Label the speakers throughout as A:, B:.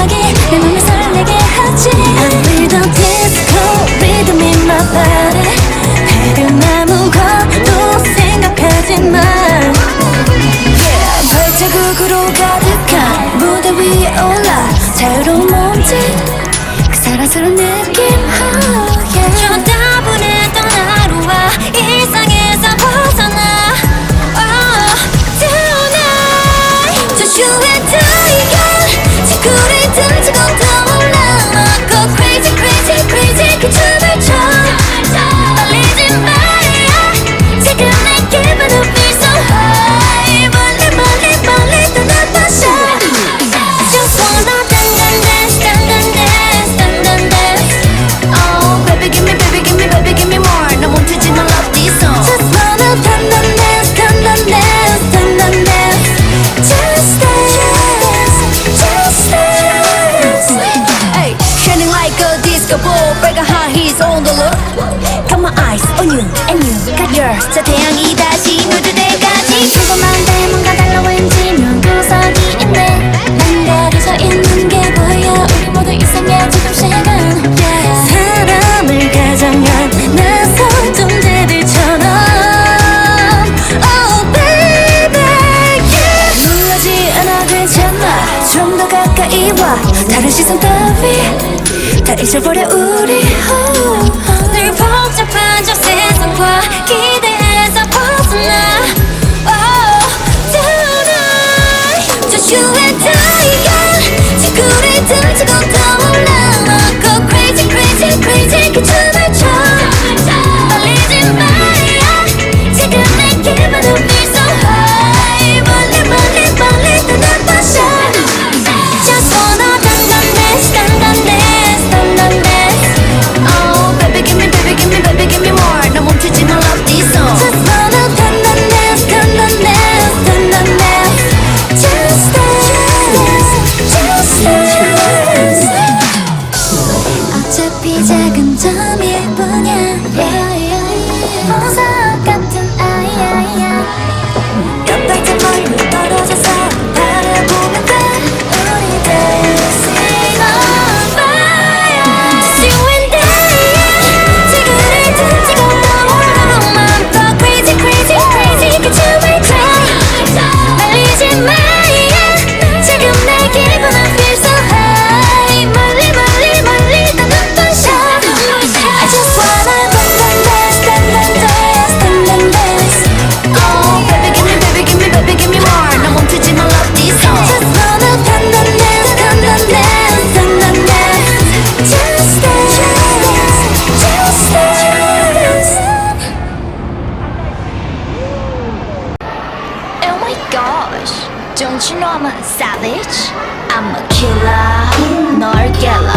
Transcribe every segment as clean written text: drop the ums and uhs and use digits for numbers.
A: 음악이 내 맘을 설레게 하지. I feel the disco rhythm in my body. 다른 아무것도 생각하지 마. Yeah, 발자국으로 가득한 무대 위에 올라 자유로운 몸짓 그 사랑스러운 느낌. Oh, yeah. 저 따분했던 하루와 일상에서 벗어나. Oh, tonight Just you and I 지구를 등지고 떠올라. Go crazy crazy crazy 그 춤을 춰. 떨리지 말이야. 지금 내 기분은 feel so high. 멀리 멀리 멀리 떠나버려. Just wanna dance dance dance dance dance. Oh baby give me baby give me baby give me more. 나 멈추지 마 love this song. Just wanna dance dance dance dance dance. Just dance just dance. Hey, shining like a disco ball. 빨간 high heels on the look. Got my eyes on you and you got yours. 저 태양이 다시 누들 때까지. 궁금한데 뭔가 달라 왠지 묘한 구석이 있네. 난 가려져 있는 게 보여. 우리 모두 이상해 지금 시간. Yeah. 사람을 가장한 낯선 존재들처럼. Oh baby yeah. 놀라지 않아 괜찮아. 좀 더 가까이 와. 다른 시선 따위 다 잊어버려 우리. 늘 복잡한 저 세상과 기대에서 벗어나. Oh tonight Just you and I 지구를 등지고 떠올라. Go crazy crazy crazy 그 춤을 춰. 떨리지 말이야. 지금 내 기분은 feel so high. 멀리 멀리 멀리 떠나버려. Just wanna dance dance dance dance dance. Oh baby give me baby give me baby give me more. 나 멈추지 마 love this song. Just wanna dance dance dance dance dance. Just dance just dance. 어차피 작은 점일 뿐이야. 보석 같은 아이야. 깜빡이 멀리 떨어져서 바라보면 돼. 우리 dancing on fire. Just you and I 지구를 등지고 떠올라. Go crazy crazy crazy 그 춤을 춰. 말리지 마야. 지금 내 기분은 feel so high. 멀리 멀리 멀리 떠나버려. I just wanna dance dance dance dance dance. Oh baby give me baby give me baby give me more. 나 멈추지 마 love this song. Just wanna dance dance dance dance dance. Just dance just dance. Oh my gosh, don't you know I'm a savage? I'm a killer. 널 깨라.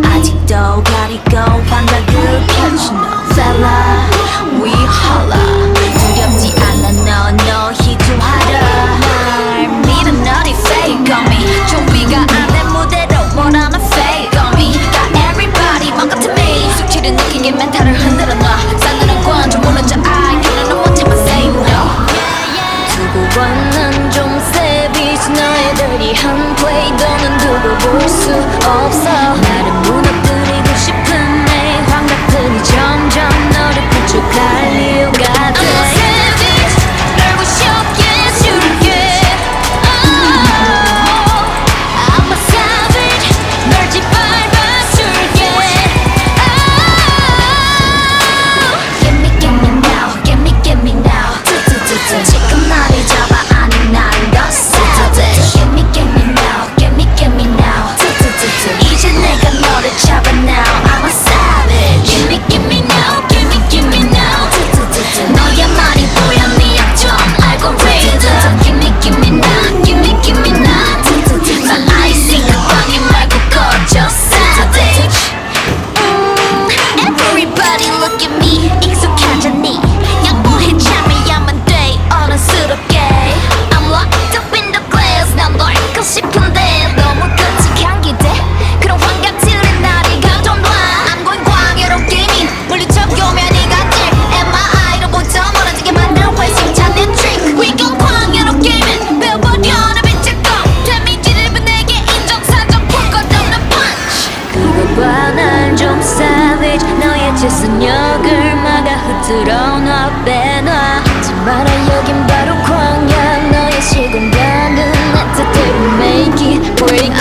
A: 아직도 가리고 반짝을 펼친 no fella. We holla. 두렵지 않아 너 희투하라. 날 믿어 너네 fake on me. 준비가 안 된 무대로 what I'm a fake on me. Got everybody 맘 같은 me. 숙취를 느끼게 멘탈을 흔들어 놔. 싸늘한 관중 모른 저 I 결혼은 못해만 say no. 두고 봐난 좀 savage. 너희들이 한 play 너는 두고 볼 수 없어. 나를 무너뜨리고 싶은 내 환각들이 점점 너를 부축할 이유가 돼. I'm a savage. 널 부셔게 줄게. Oh, I'm a savage. 널 짓밟아 줄게. Oh, give me now, give me now. 지금 나를 잡아 아니 나를 더 savage. Give me now, give me now. 이제 내가 최선역을 막아 흩트러 놔 빼놔 하지 마라 여긴 바로 광야 너의 시공간은 따뜻해 make it break